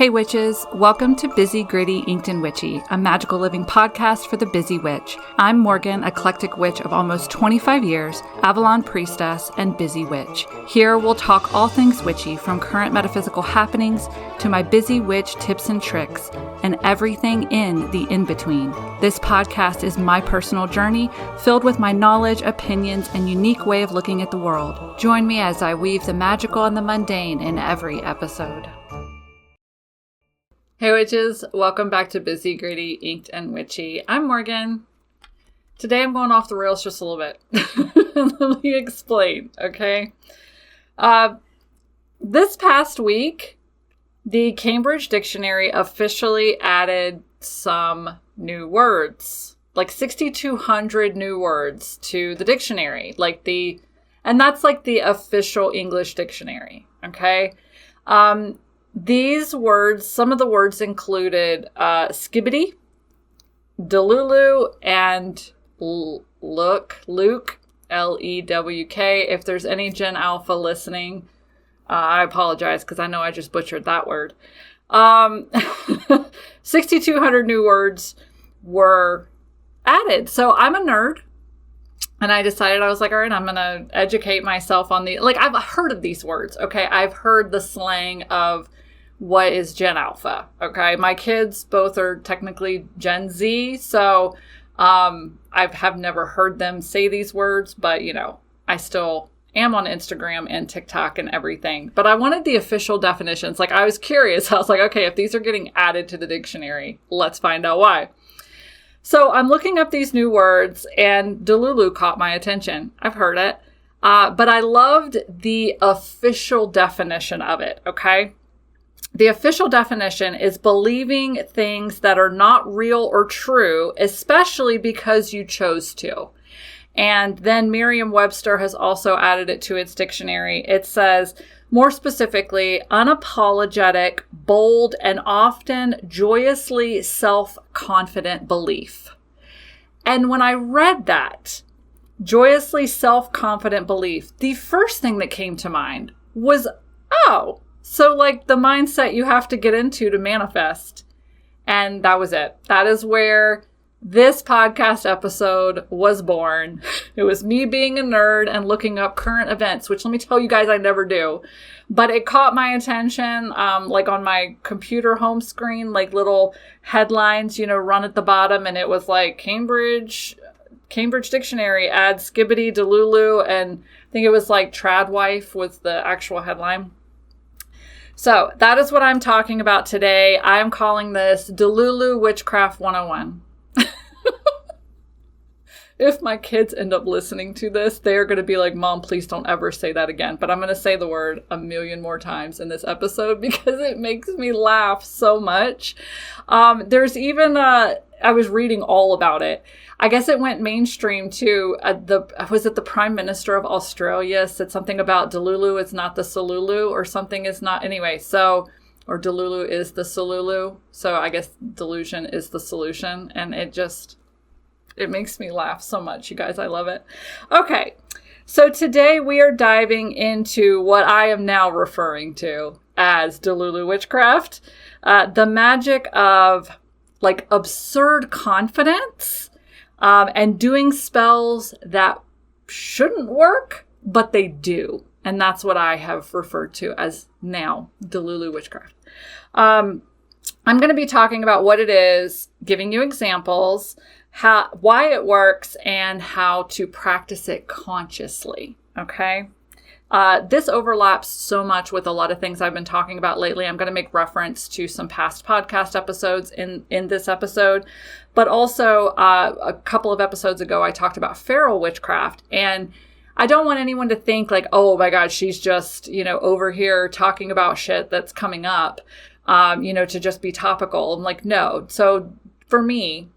Hey witches, welcome to Busy, Gritty, Inked and Witchy, a magical living podcast for the busy witch. I'm Morgan, eclectic witch of almost 25 years, Avalon priestess, and busy witch. Here we'll talk all things witchy, from current metaphysical happenings to my busy witch tips and tricks, and everything in the in-between. This podcast is my personal journey, filled with my knowledge, opinions, and unique way of looking at the world. Join me as I weave the magical and the mundane in every episode. Hey witches, welcome back to Busy, Gritty, Inked, and Witchy. I'm Morgan. Today I'm going off the rails just a little bit. Let me explain, okay? This past week, the Cambridge Dictionary officially added some new words, like 6,200 new words to the dictionary, and that's like the official English dictionary, okay? These words, some of the words included skibbity, Delulu, and Luke, L-E-W-K. If there's any Gen Alpha listening, I apologize because I know I just butchered that word. 6,200 new words were added. So I'm a nerd. And I decided, I was like, all right, I'm going to educate myself on I've heard of these words, okay? I've heard the slang of what is Gen Alpha, okay? My kids both are technically Gen Z, so I have never heard them say these words, but, I still am on Instagram and TikTok and everything. But I wanted the official definitions. I was curious. I was like, okay, if these are getting added to the dictionary, let's find out why. So I'm looking up these new words, and Delulu caught my attention. I've heard it, but I loved the official definition of it, okay? The official definition is believing things that are not real or true, especially because you chose to. And then Merriam-Webster has also added it to its dictionary. It says, more specifically, unapologetic, bold, and often joyously self-confident belief. And when I read that, joyously self-confident belief, the first thing that came to mind was, so the mindset you have to get into to manifest. And that was it. That is where this podcast episode was born. It was me being a nerd and looking up current events, which let me tell you guys, I never do. But it caught my attention, on my computer home screen, little headlines, run at the bottom. And it was Cambridge Dictionary adds skibbity, Delulu, and I think it was tradwife was the actual headline. So that is what I'm talking about today. I'm calling this Delulu Witchcraft 101. If my kids end up listening to this, they're going to be like, Mom, please don't ever say that again. But I'm going to say the word a million more times in this episode because it makes me laugh so much. There's even, I was reading all about it. I guess it went mainstream too. Was it the Prime Minister of Australia said something about Delulu is not the Solulu or something is not, anyway, or Delulu is the Solulu. So I guess delusion is the solution. And it makes me laugh so much, you guys. I love it. Okay, so today we are diving into what I am now referring to as Delulu Witchcraft, the magic of absurd confidence and doing spells that shouldn't work, but they do. And that's what I have referred to as now Delulu Witchcraft. I'm going to be talking about what it is, giving you examples, why it works, and how to practice it consciously, okay? This overlaps so much with a lot of things I've been talking about lately. I'm going to make reference to some past podcast episodes in this episode, but also a couple of episodes ago, I talked about feral witchcraft, and I don't want anyone to think oh my God, she's just, over here talking about shit that's coming up, to just be topical. I'm no. So for me,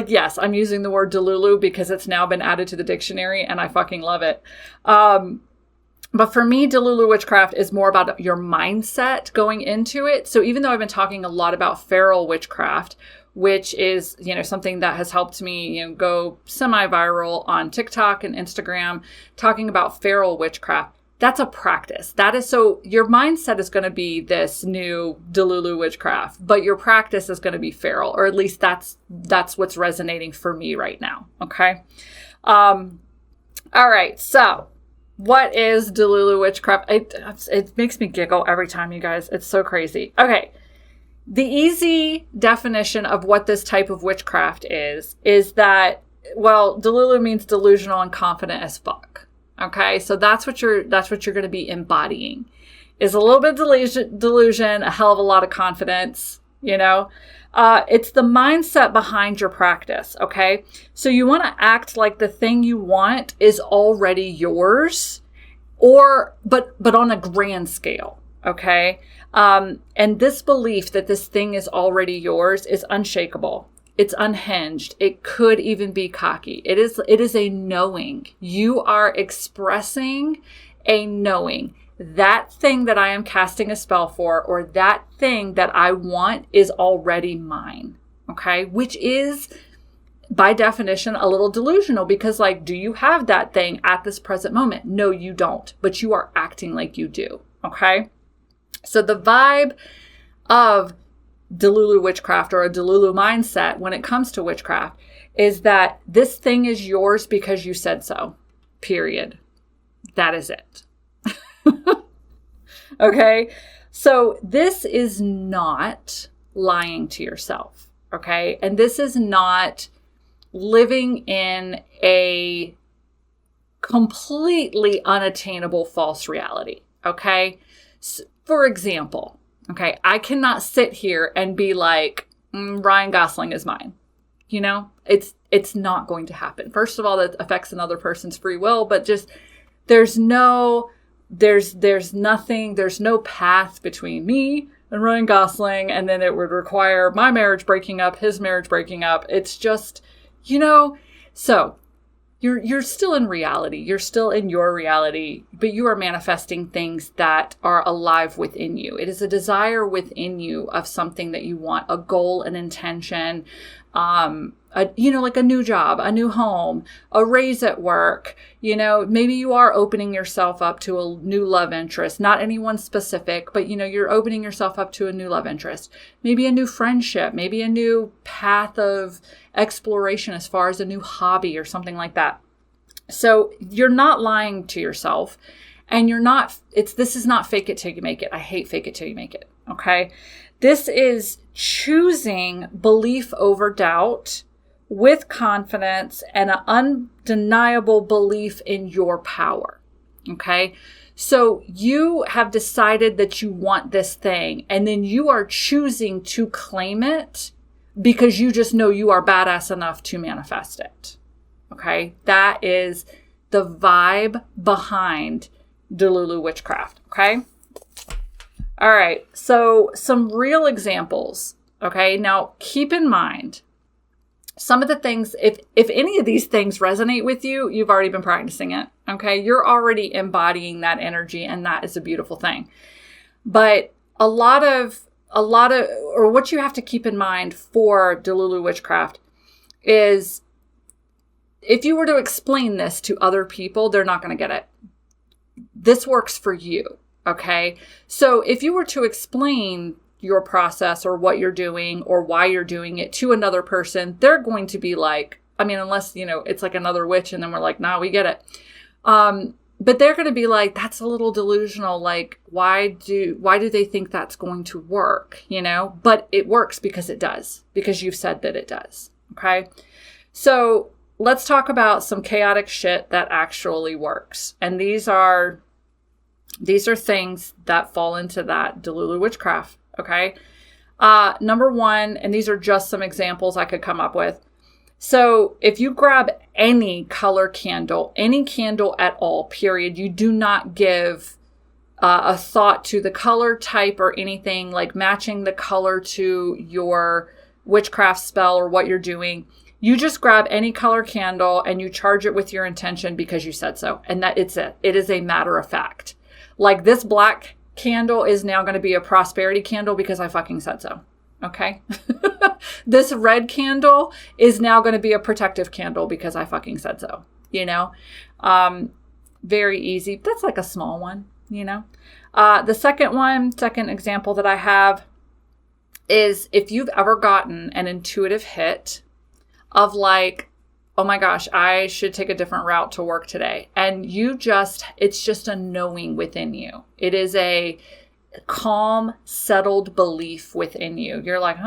yes, I'm using the word Delulu because it's now been added to the dictionary and I fucking love it. But for me, Delulu Witchcraft is more about your mindset going into it. So even though I've been talking a lot about feral witchcraft, which is, something that has helped me, go semi-viral on TikTok and Instagram, talking about feral witchcraft. that's a practice. That is, so your mindset is going to be this new Delulu Witchcraft, but your practice is going to be feral, or at least that's what's resonating for me right now. Okay. All right. So what is Delulu Witchcraft? It makes me giggle every time, you guys. It's so crazy. Okay. The easy definition of what this type of witchcraft is that, well, Delulu means delusional and confident as fuck. Okay, so that's what you're going to be embodying, is a little bit of delusion, a hell of a lot of confidence. It's the mindset behind your practice. Okay, so you want to act like the thing you want is already yours, but on a grand scale. Okay, and this belief that this thing is already yours is unshakable. It's unhinged. It could even be cocky. It is a knowing. You are expressing a knowing. That thing that I am casting a spell for, or that thing that I want, is already mine. Okay? Which is, by definition, a little delusional, because, like, do you have that thing at this present moment? No, you don't. But you are acting like you do. Okay? So the vibe of Delulu Witchcraft, or a Delulu mindset when it comes to witchcraft, is that this thing is yours because you said so. Period. That is it. Okay? So this is not lying to yourself. Okay? And this is not living in a completely unattainable false reality. Okay? So, for example, okay, I cannot sit here and be like, Ryan Gosling is mine. It's not going to happen. First of all, that affects another person's free will, but just there's no path between me and Ryan Gosling, and then it would require my marriage breaking up, his marriage breaking up. It's just, so you're still in reality. You're still in your reality, but you are manifesting things that are alive within you. It is a desire within you of something that you want, a goal, an intention, like a new job, a new home, a raise at work. Maybe you are opening yourself up to a new love interest, not anyone specific, but you're opening yourself up to a new love interest, maybe a new friendship, maybe a new path of exploration as far as a new hobby or something like that. So you're not lying to yourself, and this is not fake it till you make it. I hate fake it till you make it. Okay. This is choosing belief over doubt with confidence and an undeniable belief in your power. Okay. So you have decided that you want this thing, and then you are choosing to claim it because you just know you are badass enough to manifest it. Okay. That is the vibe behind Delulu Witchcraft. Okay. All right. So some real examples. Okay. Now keep in mind, some of the things, if any of these things resonate with you, you've already been practicing it. Okay. You're already embodying that energy, and that is a beautiful thing. But a lot of, or what you have to keep in mind for Delulu Witchcraft is, if you were to explain this to other people, they're not going to get it. This works for you. Okay. So if you were to explain your process or what you're doing or why you're doing it to another person, they're going to be like, unless, it's like another witch and then we're like, nah, we get it. But they're going to be like, that's a little delusional. Like, why do they think that's going to work? But it works because it does, because you've said that it does. Okay. So let's talk about some chaotic shit that actually works. And these are things that fall into that Delulu Witchcraft. Okay. Number one, and these are just some examples I could come up with. So if you grab any color candle, any candle at all, period, you do not give a thought to the color type or anything, like matching the color to your witchcraft spell or what you're doing. You just grab any color candle and you charge it with your intention because you said so. And that it's it. It is a matter of fact. Like, this black candle is now going to be a prosperity candle because I fucking said so. Okay. This red candle is now going to be a protective candle because I fucking said so. Very easy. That's like a small one, The second example that I have is if you've ever gotten an intuitive hit of like, oh my gosh, I should take a different route to work today. And it's just a knowing within you. It is a calm, settled belief within you. You're like,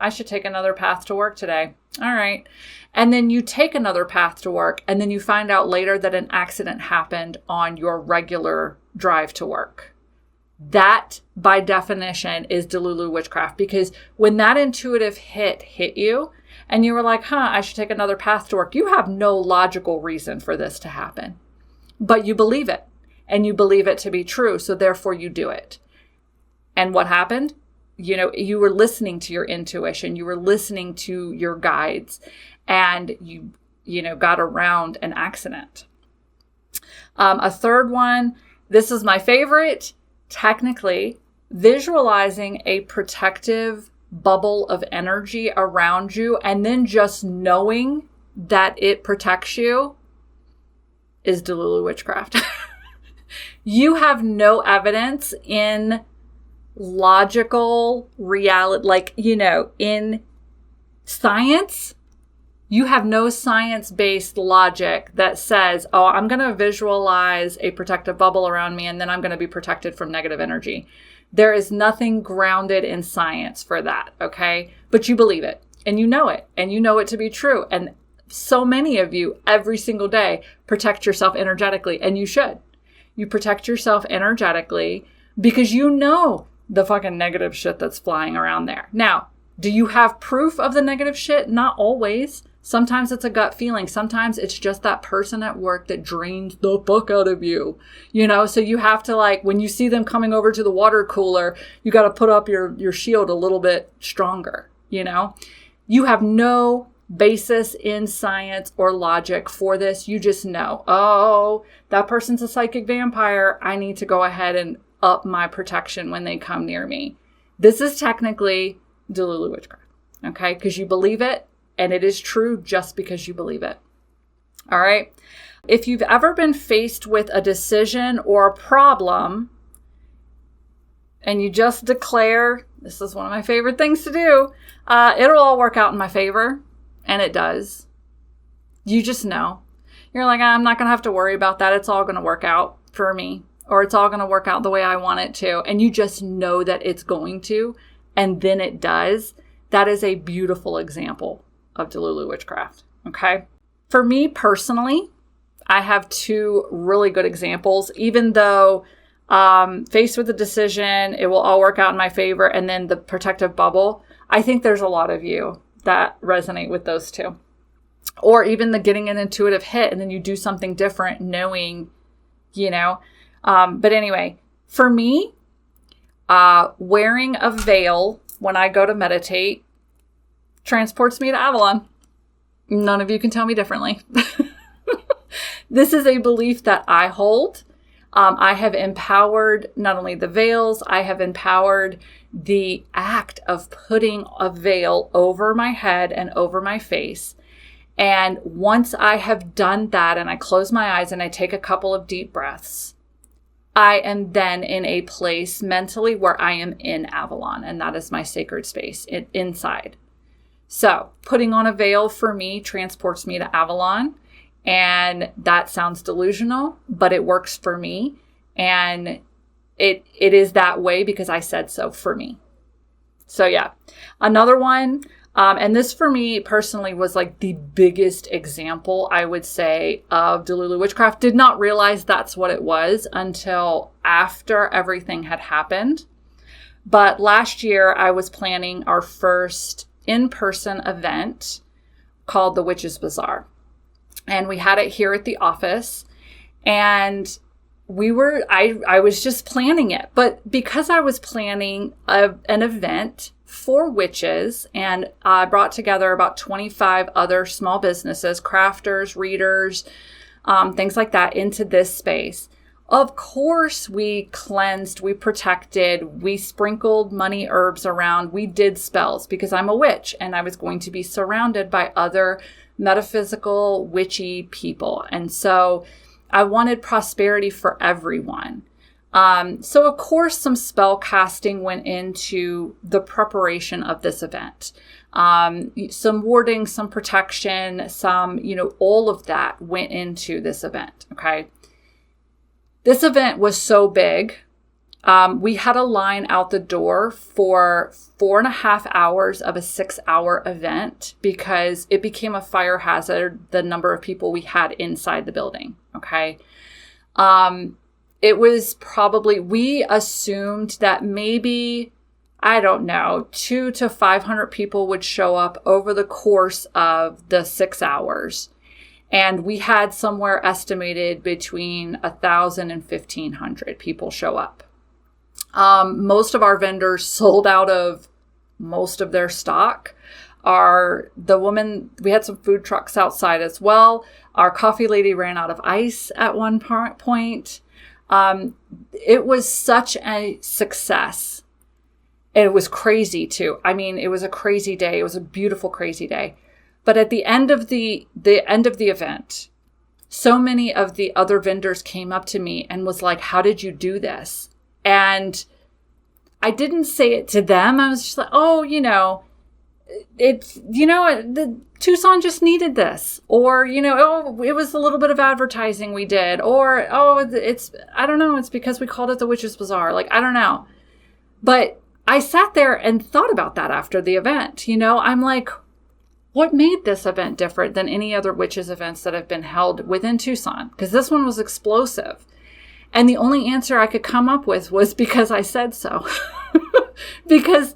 I should take another path to work today. All right. And then you take another path to work, and then you find out later that an accident happened on your regular drive to work. That, by definition, is Delulu Witchcraft, because when that intuitive hit you, and you were like, I should take another path to work, you have no logical reason for this to happen. But you believe it, and you believe it to be true, so therefore you do it. And what happened? You were listening to your intuition, you were listening to your guides, and you got around an accident. A third one, this is my favorite, technically, visualizing a protective bubble of energy around you and then just knowing that it protects you is Delulu Witchcraft. You have no evidence in logical reality, in science. You have no science-based logic that says, I'm going to visualize a protective bubble around me and then I'm going to be protected from negative energy. There is nothing grounded in science for that, okay? But you believe it, and you know it to be true. And so many of you, every single day, protect yourself energetically, and you should. You protect yourself energetically because you know the fucking negative shit that's flying around there. Now, do you have proof of the negative shit? Not always. Sometimes it's a gut feeling. Sometimes it's just that person at work that drains the fuck out of you. So you have to, when you see them coming over to the water cooler, you got to put up your shield a little bit stronger, You have no basis in science or logic for this. You just know, that person's a psychic vampire. I need to go ahead and up my protection when they come near me. This is technically Delulu Witchcraft, okay? Because you believe it, and it is true just because you believe it. All right? If you've ever been faced with a decision or a problem, and you just declare, this is one of my favorite things to do, it'll all work out in my favor, and it does. You just know. You're like, I'm not going to have to worry about that. It's all going to work out for me. Or it's all going to work out the way I want it to. And you just know that it's going to, and then it does. That is a beautiful example of Delulu Witchcraft, okay? For me personally, I have two really good examples. Even though faced with a decision, it will all work out in my favor, and then the protective bubble, I think there's a lot of you that resonate with those two. Or even the getting an intuitive hit, and then you do something different knowing, But anyway, for me, wearing a veil when I go to meditate transports me to Avalon. None of you can tell me differently. This is a belief that I hold. I have empowered not only the veils, I have empowered the act of putting a veil over my head and over my face. And once I have done that and I close my eyes and I take a couple of deep breaths, I am then in a place mentally where I am in Avalon, and that is my sacred space inside. So putting on a veil for me transports me to Avalon, and that sounds delusional, but it works for me. And it is that way because I said so for me. So yeah, another one, and this for me personally was like the biggest example, I would say, of Delulu Witchcraft. Did not realize that's what it was until after everything had happened. But last year I was planning our first in-person event called the Witches Bazaar. And we had it here at the office, and I was just planning it. But because I was planning an event for witches, and I brought together about 25 other small businesses, crafters, readers, things like that, into this space. Of course, we cleansed, we protected, we sprinkled money herbs around, we did spells because I'm a witch and I was going to be surrounded by other metaphysical, witchy people. And so I wanted prosperity for everyone. So of course, some spell casting went into the preparation of this event. Some warding, some protection, some, all of that went into this event. Okay. This event was so big. We had a line out the door for 4.5 hours of a 6-hour event because it became a fire hazard, the number of people we had inside the building. Okay. It was probably, we assumed that maybe, I don't know, 200 to 500 people would show up over the course of the 6 hours. And we had somewhere estimated between 1,000 and 1,500 people show up. Most of our vendors sold out of most of their stock. We had some food trucks outside as well. Our coffee lady ran out of ice at one point. It was such a success. It was crazy too. I mean, it was a crazy day. It was a beautiful, crazy day. But at the end of the event, so many of the other vendors came up to me and was like, "How did you do this?" And I didn't say it to them. I was just like, "Oh, the Tucson just needed this," or, "Oh, it was a little bit of advertising we did," or, "Oh, I don't know, it's because we called it the Witches Bazaar." Like, I don't know. But I sat there and thought about that after the event. I'm like, what made this event different than any other witches events that have been held within Tucson? Because this one was explosive. And the only answer I could come up with was because I said so. Because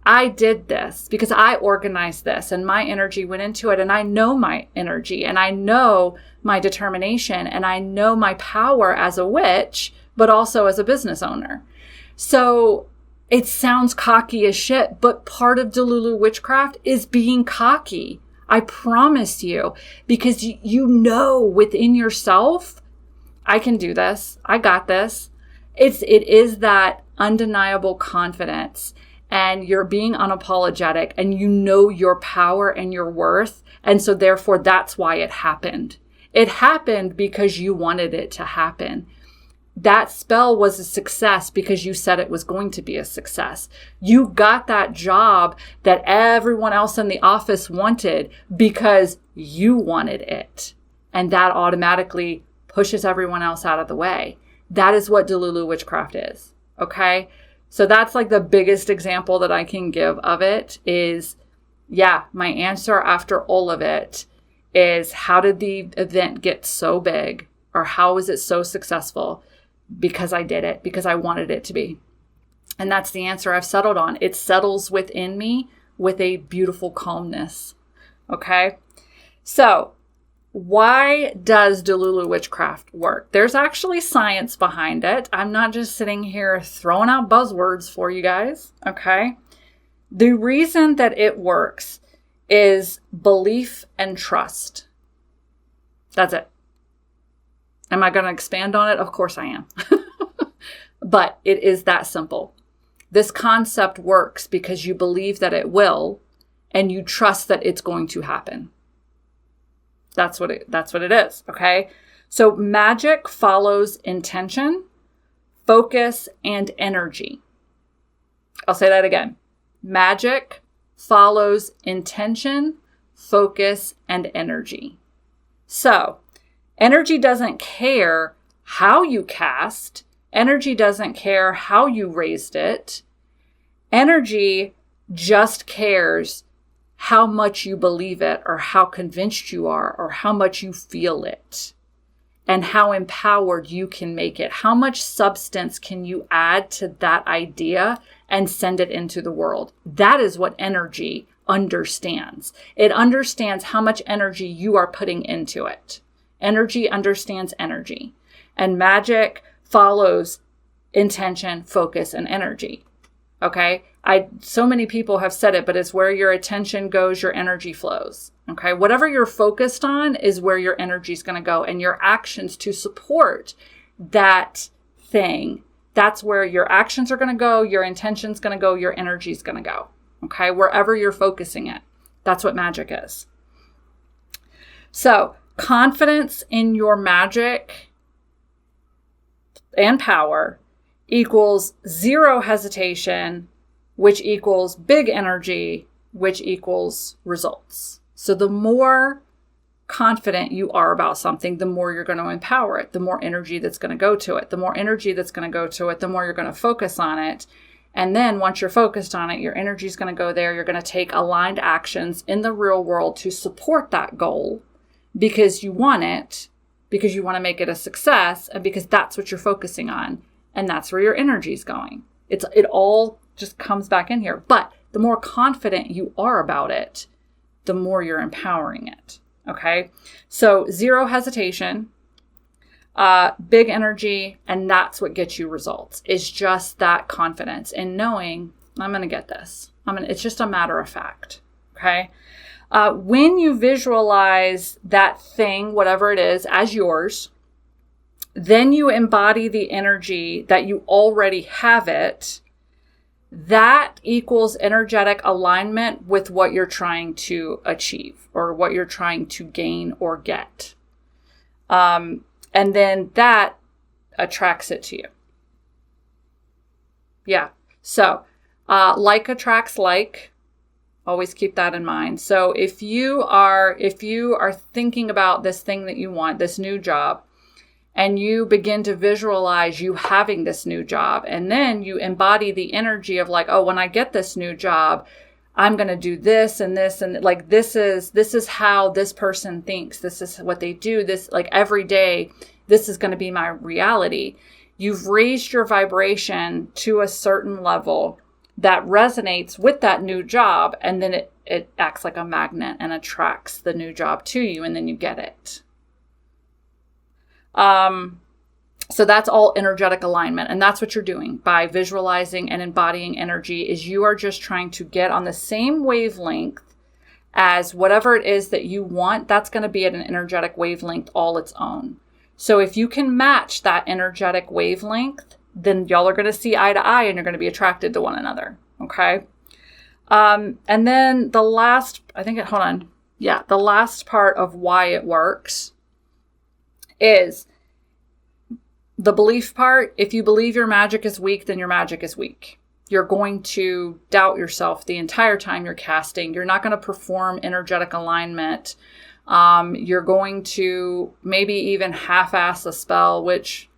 I did this, because I organized this and my energy went into it, and I know my energy and I know my determination and I know my power as a witch, but also as a business owner. So it sounds cocky as shit, but part of Delulu Witchcraft is being cocky. I promise you, because you know within yourself, I can do this. I got this. It is that undeniable confidence. And you're being unapologetic, and you know your power and your worth. And so therefore, that's why it happened. It happened because you wanted it to happen. That spell was a success because you said it was going to be a success. You got that job that everyone else in the office wanted because you wanted it. And that automatically pushes everyone else out of the way. That is what Delulu Witchcraft is. Okay? So that's like the biggest example that I can give of it is, my answer after all of it is, how did the event get so big, or how was it so successful? Because I did it, because I wanted it to be. And that's the answer I've settled on. It settles within me with a beautiful calmness. Okay. So why does Delulu Witchcraft work? There's actually science behind it. I'm not just sitting here throwing out buzzwords for you guys, okay? The reason that it works is belief and trust. That's it. Am I going to expand on it? Of course I am. But it is that simple. This concept works because you believe that it will, and you trust that it's going to happen. That's what it is, okay? So magic follows intention, focus, and energy. I'll say that again. Magic follows intention, focus, and energy. So energy doesn't care how you cast. Energy doesn't care how you raised it. Energy just cares how much you believe it, or how convinced you are, or how much you feel it, and how empowered you can make it. How much substance can you add to that idea and send it into the world? That is what energy understands. It understands how much energy you are putting into it. Energy understands energy. And magic follows intention, focus, and energy. Okay? So many people have said it, but it's where your attention goes, your energy flows. Okay? Whatever you're focused on is where your energy is going to go, and your actions to support that thing. That's where your actions are going to go, your intention's going to go, your energy's going to go. Okay? Wherever you're focusing it. That's what magic is. So confidence in your magic and power equals zero hesitation, which equals big energy, which equals results. So the more confident you are about something, the more you're going to empower it, the more energy that's going to go to it. The more energy that's going to go to it, the more you're going to focus on it. And then once you're focused on it, your energy is going to go there. You're going to take aligned actions in the real world to support that goal because you want it, because you want to make it a success, and because that's what you're focusing on. And that's where your energy is going. It all just comes back in here. But the more confident you are about it, the more you're empowering it. Okay, so zero hesitation, big energy, and that's what gets you results. It's just that confidence in knowing I'm going to get this. It's just a matter of fact. Okay, when you visualize that thing, whatever it is, as yours, then you embody the energy that you already have it. That equals energetic alignment with what you're trying to achieve or what you're trying to gain or get. And then that attracts it to you. Yeah. So, like attracts like. Always keep that in mind. So if you are thinking about this thing that you want, this new job, and you begin to visualize you having this new job, and then you embody the energy of like, oh, when I get this new job, I'm going to do this and this, and like, this is how this person thinks. This is what they do. This, like, every day, this is going to be my reality. You've raised your vibration to a certain level that resonates with that new job. And then it acts like a magnet and attracts the new job to you. And then you get it. So that's all energetic alignment. And that's what you're doing by visualizing and embodying energy, is you are just trying to get on the same wavelength as whatever it is that you want. That's going to be at an energetic wavelength all its own. So if you can match that energetic wavelength, then y'all are going to see eye to eye and you're going to be attracted to one another. Okay. And then the last part of why it works is the belief part. If you believe your magic is weak, then your magic is weak. You're going to doubt yourself the entire time you're casting. You're not going to perform energetic alignment. You're going to maybe even half-ass a spell, which,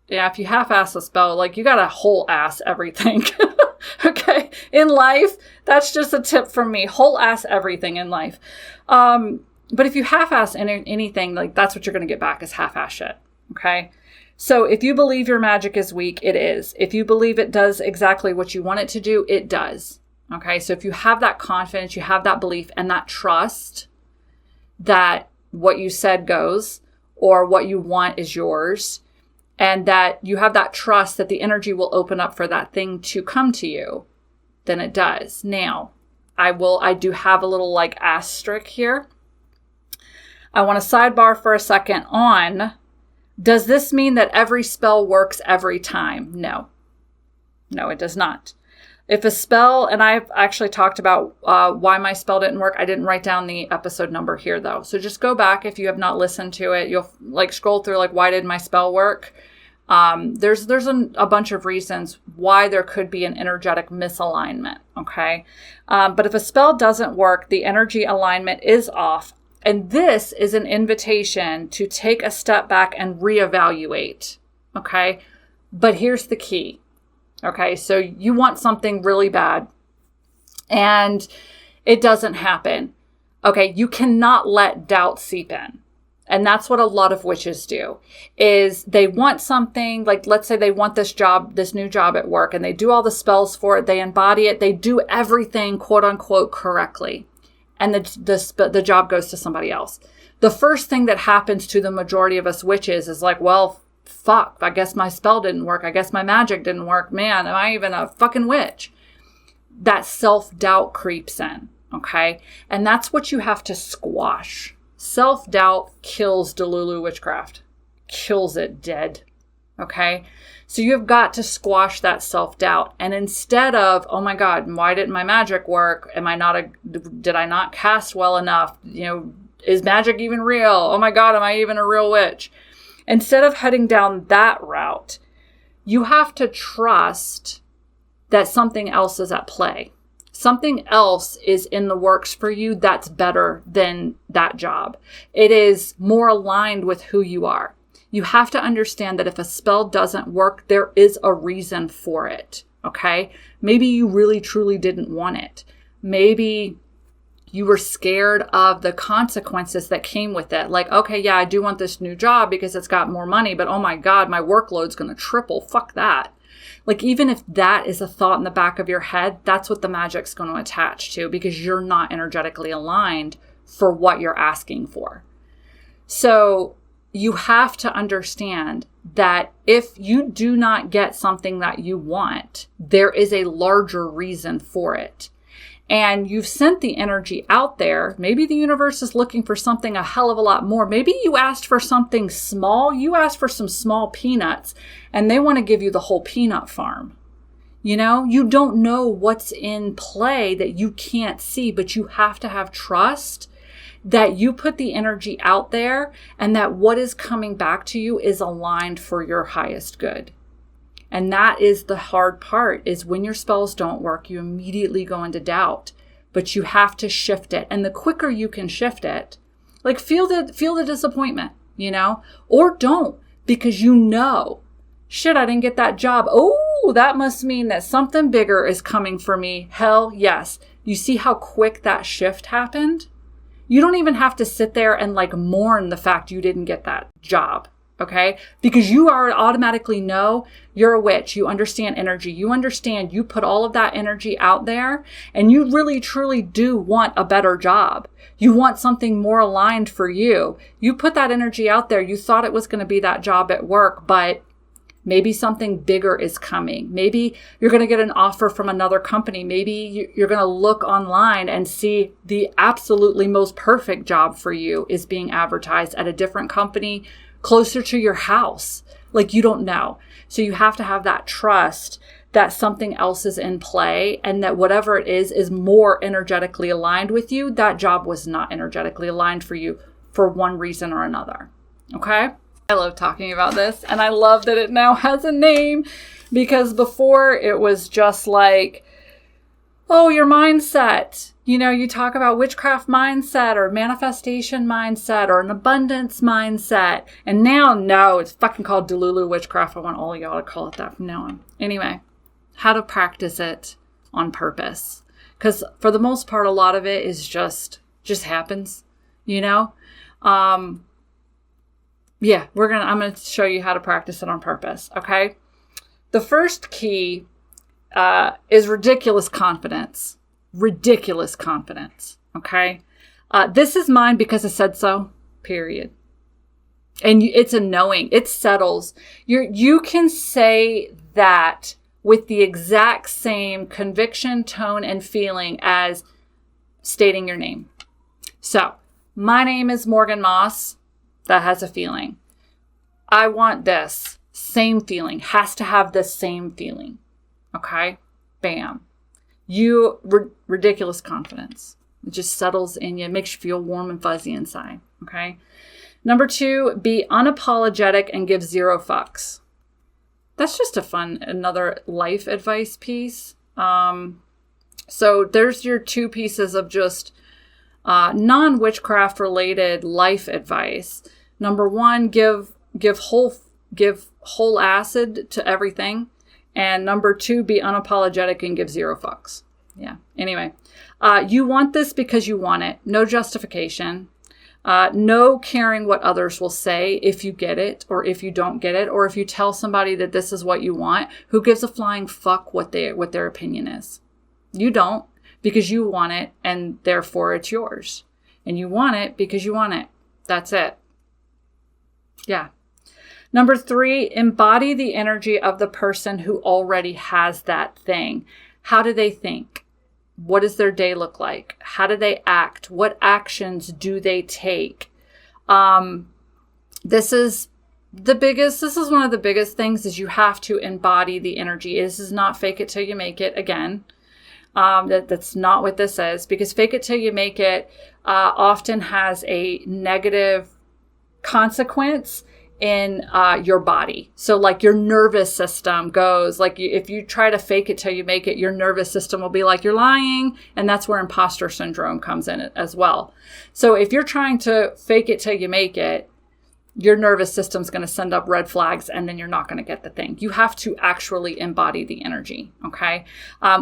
yeah, if you half-ass a spell, like, you got to whole-ass everything. Okay? In life, that's just a tip from me. Whole-ass everything in life. But if you half-ass anything, like, that's what you're going to get back is half-ass shit. Okay? So if you believe your magic is weak, it is. If you believe it does exactly what you want it to do, it does. Okay? So if you have that confidence, you have that belief and that trust that what you said goes, or what you want is yours, and that you have that trust that the energy will open up for that thing to come to you, then it does. Now, I do have a little like asterisk here. I want to sidebar for a second on, does this mean that every spell works every time? No. No, it does not. If a spell, and I've actually talked about why my spell didn't work. I didn't write down the episode number here though. So just go back if you have not listened to it. You'll like scroll through like, why did my spell work? There's a bunch of reasons why there could be an energetic misalignment. Okay. But if a spell doesn't work, the energy alignment is off. And this is an invitation to take a step back and reevaluate. Okay. But here's the key. Okay, so you want something really bad and it doesn't happen. Okay, you cannot let doubt seep in. And that's what a lot of witches do, is they want something, like let's say they want this job, this new job at work, and they do all the spells for it, they embody it, they do everything quote unquote correctly. And the job goes to somebody else. The first thing that happens to the majority of us witches is like, well, fuck, I guess my spell didn't work. I guess my magic didn't work. Man, am I even a fucking witch? That self-doubt creeps in, okay? And that's what you have to squash. Self-doubt kills Delulu Witchcraft. Kills it dead, okay? So you've got to squash that self-doubt. And instead of, oh my God, why didn't my magic work? Did I not cast well enough? You know, is magic even real? Oh my God, am I even a real witch? Instead of heading down that route, you have to trust that something else is at play. Something else is in the works for you that's better than that job. It is more aligned with who you are. You have to understand that if a spell doesn't work, there is a reason for it, okay? Maybe you really, truly didn't want it. Maybe you were scared of the consequences that came with it. Like, okay, yeah, I do want this new job because it's got more money, but oh my God, my workload's going to triple. Fuck that. Like, even if that is a thought in the back of your head, that's what the magic's going to attach to because you're not energetically aligned for what you're asking for. So you have to understand that if you do not get something that you want, there is a larger reason for it. And you've sent the energy out there. Maybe the universe is looking for something a hell of a lot more. Maybe you asked for something small. You asked for some small peanuts and they want to give you the whole peanut farm. You know, you don't know what's in play that you can't see, but you have to have trust that you put the energy out there and that what is coming back to you is aligned for your highest good. And that is the hard part, is when your spells don't work, you immediately go into doubt, but you have to shift it. And the quicker you can shift it, like feel the disappointment, you know, or don't, because you know, shit, I didn't get that job. Oh, that must mean that something bigger is coming for me. Hell yes. You see how quick that shift happened? You don't even have to sit there and like mourn the fact you didn't get that job. Okay? Because you are automatically know you're a witch. You understand energy. You understand you put all of that energy out there and you really truly do want a better job. You want something more aligned for you. You put that energy out there. You thought it was going to be that job at work, but maybe something bigger is coming. Maybe you're going to get an offer from another company. Maybe you're going to look online and see the absolutely most perfect job for you is being advertised at a different company closer to your house. Like, you don't know. So you have to have that trust that something else is in play and that whatever it is more energetically aligned with you. That job was not energetically aligned for you for one reason or another. Okay? I love talking about this, and I love that it now has a name, because before it was just like, oh, your mindset. You know, you talk about witchcraft mindset or manifestation mindset or an abundance mindset. And now, no, it's fucking called Delulu Witchcraft. I want all of y'all to call it that from now on. Anyway, how to practice it on purpose. Because for the most part, a lot of it is just happens, you know? Yeah, I'm going to show you how to practice it on purpose. Okay. The first key is ridiculous confidence. Ridiculous confidence. Okay. This is mine because I said so, period. And it's a knowing. It settles. You can say that with the exact same conviction, tone, and feeling as stating your name. So, my name is Morgan Moss. That has a feeling. I want this. Same feeling. Has to have the same feeling. Okay? Bam. Ridiculous confidence. It just settles in you. It makes you feel warm and fuzzy inside. Okay? Number 2, be unapologetic and give 0 fucks. That's just another life advice piece. So there's your 2 pieces of just non-witchcraft related life advice. Number 1, give whole acid to everything. And number 2, be unapologetic and give 0 fucks. Yeah. Anyway, you want this because you want it. No justification. No caring what others will say if you get it or if you don't get it, or if you tell somebody that this is what you want. Who gives a flying fuck what their opinion is? You don't, because you want it and therefore it's yours. And you want it because you want it. That's it. Yeah. Number 3, embody the energy of the person who already has that thing. How do they think? What does their day look like? How do they act? What actions do they take? This is one of the biggest things, is you have to embody the energy. This is not fake it till you make it again. That's not what this is, because fake it till you make it often has a negative consequence in your body. So like your nervous system goes, like if you try to fake it till you make it, your nervous system will be like, you're lying. And that's where imposter syndrome comes in as well. So if you're trying to fake it till you make it, your nervous system's going to send up red flags, and then you're not going to get the thing. You have to actually embody the energy. Okay.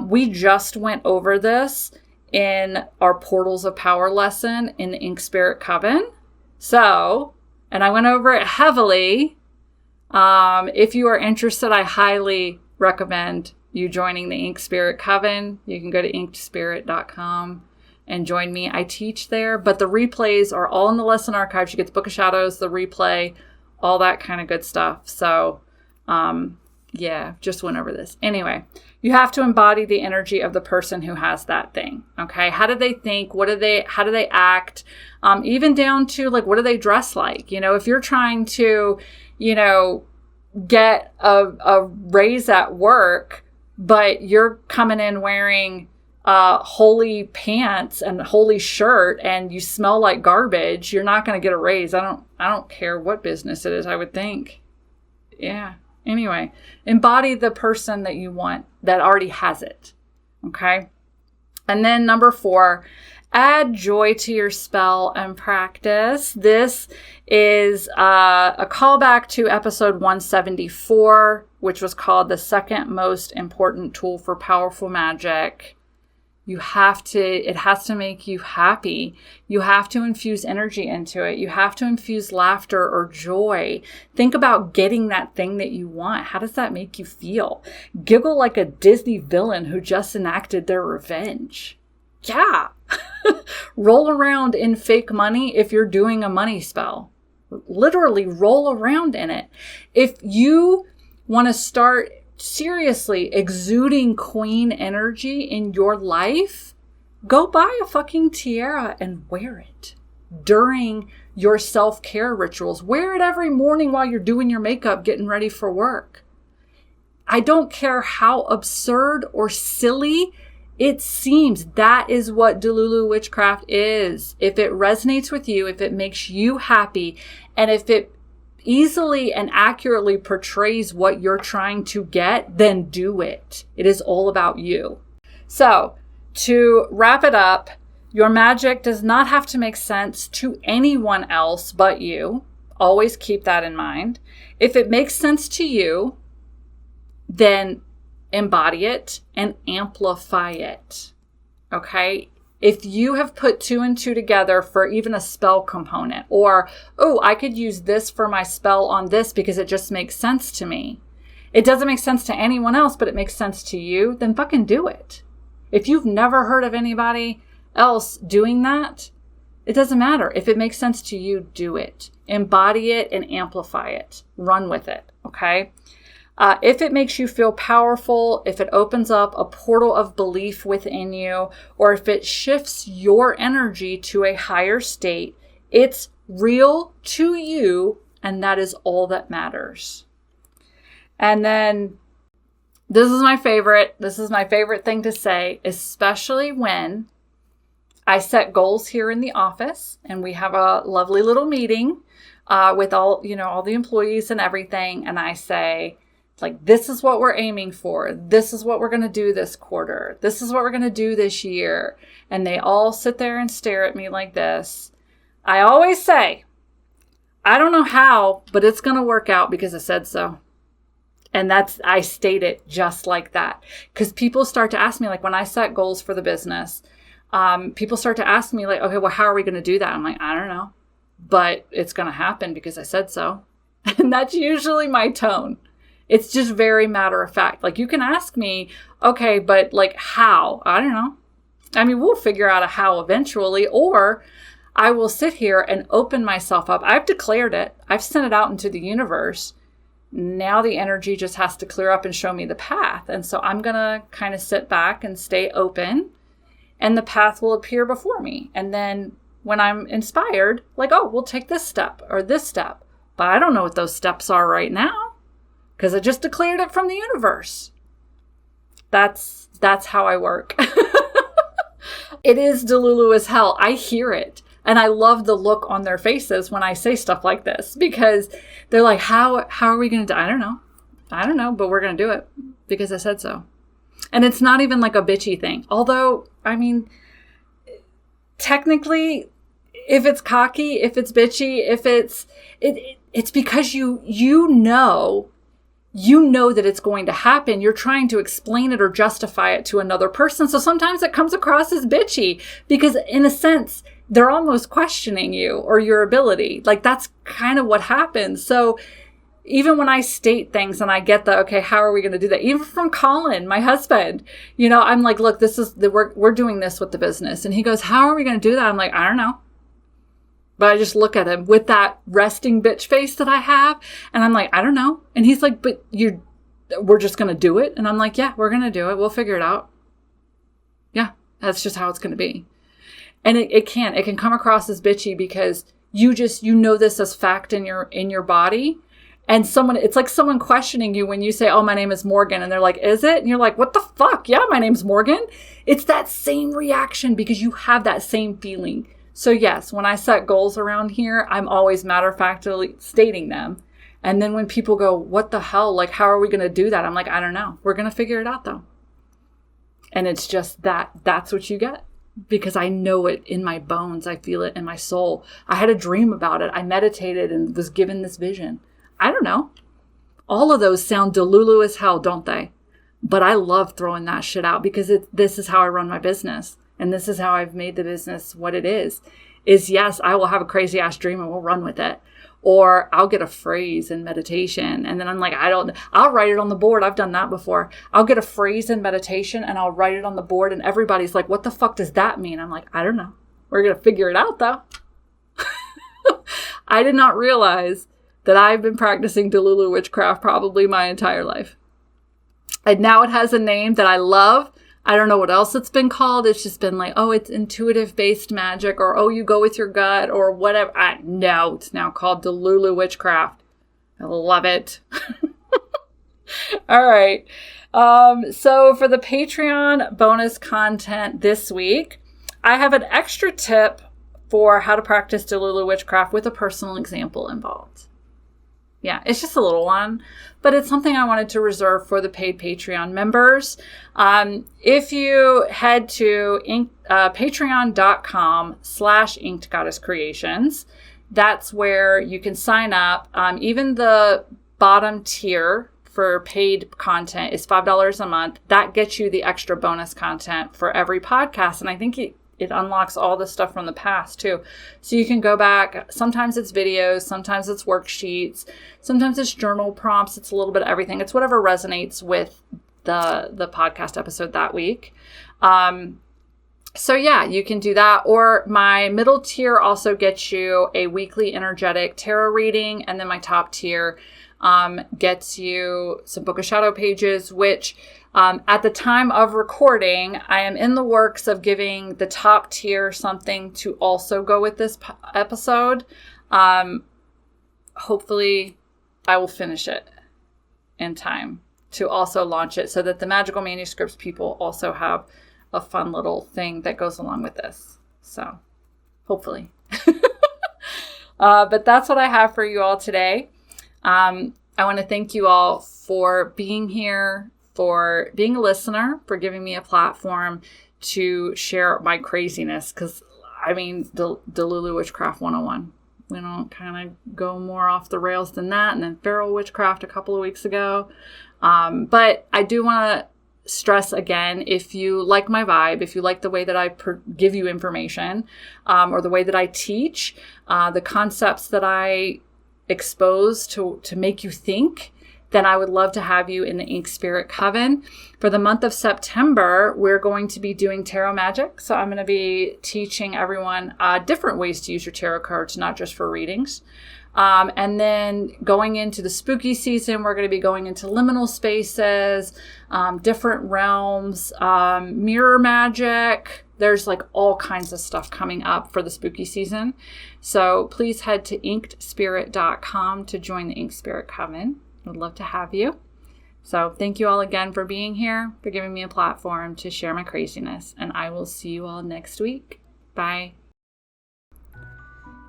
We just went over this in our Portals of Power lesson in the Ink Spirit Coven. And I went over it heavily. If you are interested, I highly recommend you joining the Ink Spirit Coven. You can go to inkedspirit.com and join me. I teach there, but the replays are all in the lesson archives. You get the Book of Shadows, the replay, all that kind of good stuff. So, just went over this. Anyway, you have to embody the energy of the person who has that thing. Okay. How do they think? How do they act? Even down to like, what do they dress like? If you're trying to, get a raise at work, but you're coming in wearing holy pants and holy shirt and you smell like garbage, you're not going to get a raise. I don't care what business it is, I would think. Yeah. Anyway, embody the person that you want that already has it. Okay. And then number 4, add joy to your spell and practice. This is a callback to episode 174, which was called the second most important tool for powerful magic. It has to make you happy. You have to infuse energy into it. You have to infuse laughter or joy. Think about getting that thing that you want. How does that make you feel? Giggle like a Disney villain who just enacted their revenge. Yeah. Roll around in fake money if you're doing a money spell. Literally roll around in it. If you want to start seriously exuding queen energy in your life, go buy a fucking tiara and wear it during your self-care rituals. Wear it every morning while you're doing your makeup, getting ready for work. I don't care how absurd or silly it seems. That is what Delulu Witchcraft is. If it resonates with you, if it makes you happy, and if it easily and accurately portrays what you're trying to get, then do it. It is all about you. So, to wrap it up, your magic does not have to make sense to anyone else but you. Always keep that in mind. If it makes sense to you, then embody it and amplify it. Okay? If you have put 2 and 2 together for even a spell component, or, I could use this for my spell on this because it just makes sense to me. It doesn't make sense to anyone else, but it makes sense to you, then fucking do it. If you've never heard of anybody else doing that, it doesn't matter. If it makes sense to you, do it. Embody it and amplify it. Run with it, okay? If it makes you feel powerful, if it opens up a portal of belief within you, or if it shifts your energy to a higher state, it's real to you, and that is all that matters. And then this is my favorite. This is my favorite thing to say, especially when I set goals here in the office and we have a lovely little meeting with all the employees and everything. And I say, like, this is what we're aiming for. This is what we're going to do this quarter. This is what we're going to do this year. And they all sit there and stare at me like this. I always say, I don't know how, but it's going to work out because I said so. And I state it just like that. Because people start to ask me, like when I set goals for the business, people start to ask me like, okay, well, how are we going to do that? I'm like, I don't know, but it's going to happen because I said so. And that's usually my tone. It's just very matter of fact. Like you can ask me, okay, but like how? I don't know. I mean, we'll figure out a how eventually, or I will sit here and open myself up. I've declared it. I've sent it out into the universe. Now the energy just has to clear up and show me the path. And so I'm going to kind of sit back and stay open, and the path will appear before me. And then when I'm inspired, like, oh, we'll take this step or this step. But I don't know what those steps are right now, because I just declared it from the universe. That's how I work. It is Delulu as hell. I hear it. And I love the look on their faces when I say stuff like this, because they're like, how are we going to do? I don't know, but we're going to do it because I said so. And it's not even like a bitchy thing. Although, I mean, technically, if it's cocky, if it's bitchy, if it's because you know that it's going to happen. You're trying to explain it or justify it to another person. So sometimes it comes across as bitchy because in a sense, they're almost questioning you or your ability. Like that's kind of what happens. So even when I state things and I get okay, how are we going to do that? Even from Colin, my husband, I'm like, look, this is we're doing this with the business. And he goes, how are we going to do that? I'm like, I don't know. But I just look at him with that resting bitch face that I have. And I'm like, I don't know. And he's like, but we're just going to do it. And I'm like, yeah, we're going to do it. We'll figure it out. Yeah, that's just how it's going to be. And it can come across as bitchy because you know this as fact in your body. And it's like someone questioning you when you say, oh, my name is Morgan. And they're like, is it? And you're like, what the fuck? Yeah, my name's Morgan. It's that same reaction because you have that same feeling. So yes, when I set goals around here, I'm always matter-of-factly stating them. And then when people go, what the hell? Like, how are we going to do that? I'm like, I don't know. We're going to figure it out though. And it's just that's what you get. Because I know it in my bones. I feel it in my soul. I had a dream about it. I meditated and was given this vision. I don't know. All of those sound Delulu as hell, don't they? But I love throwing that shit out because this is how I run my business. And this is how I've made the business what it is yes, I will have a crazy ass dream and we'll run with it. Or I'll get a phrase in meditation and then I'm like, I'll write it on the board. I've done that before. I'll get a phrase in meditation and I'll write it on the board and everybody's like, what the fuck does that mean? I'm like, I don't know. We're going to figure it out though. I did not realize that I've been practicing Delulu Witchcraft probably my entire life. And now it has a name that I love. I don't know what else it's been called. It's just been like, oh, it's intuitive-based magic, or oh, you go with your gut, or whatever. No, it's now called Delulu Witchcraft. I love it. All right. So for the Patreon bonus content this week, I have an extra tip for how to practice Delulu Witchcraft with a personal example involved. Yeah, it's just a little one, but it's something I wanted to reserve for the paid Patreon members. If you head to patreon.com/InkedGoddessCreations, that's where you can sign up. Even the bottom tier for paid content is $5 a month. That gets you the extra bonus content for every podcast. And I think it unlocks all the stuff from the past too. So you can go back. Sometimes it's videos, sometimes it's worksheets, sometimes it's journal prompts. It's a little bit of everything. It's whatever resonates with the podcast episode that week. So yeah, you can do that. Or my middle tier also gets you a weekly energetic tarot reading. And then my top tier gets you some Book of Shadow pages, which at the time of recording, I am in the works of giving the top tier something to also go with this episode. Hopefully, I will finish it in time to also launch it so that the Magical Manuscripts people also have a fun little thing that goes along with this. So, hopefully. But that's what I have for you all today. I want to thank you all for being here, for being a listener, for giving me a platform to share my craziness. Because, I mean, Delulu Witchcraft 101. We don't kind of go more off the rails than that. And then Feral Witchcraft a couple of weeks ago. But I do want to stress again, if you like my vibe, if you like the way that I give you information, or the way that I teach, the concepts that I expose to make you think, then I would love to have you in the Ink Spirit Coven. For the month of September, we're going to be doing tarot magic. So I'm going to be teaching everyone different ways to use your tarot cards, not just for readings. And then going into the spooky season, we're going to be going into liminal spaces, different realms, mirror magic. There's like all kinds of stuff coming up for the spooky season. So please head to inkedspirit.com to join the Ink Spirit Coven. Would love to have you. So thank you all again for being here, for giving me a platform to share my craziness, and I will see you all next week. Bye.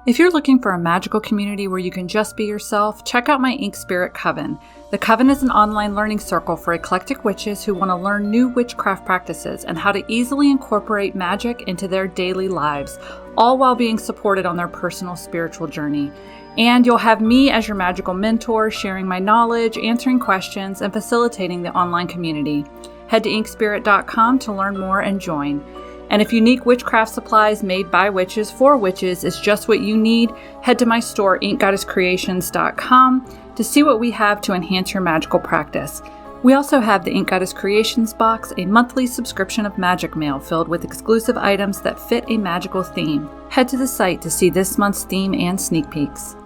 If you're looking for a magical community where you can just be yourself, check out my Ink Spirit Coven. The Coven is an online learning circle for eclectic witches who want to learn new witchcraft practices and how to easily incorporate magic into their daily lives, all while being supported on their personal spiritual journey. And you'll have me as your magical mentor, sharing my knowledge, answering questions, and facilitating the online community. Head to inkspirit.com to learn more and join. And if unique witchcraft supplies made by witches for witches is just what you need, head to my store, inkgoddesscreations.com, to see what we have to enhance your magical practice. We also have the Ink Goddess Creations box, a monthly subscription of magic mail filled with exclusive items that fit a magical theme. Head to the site to see this month's theme and sneak peeks.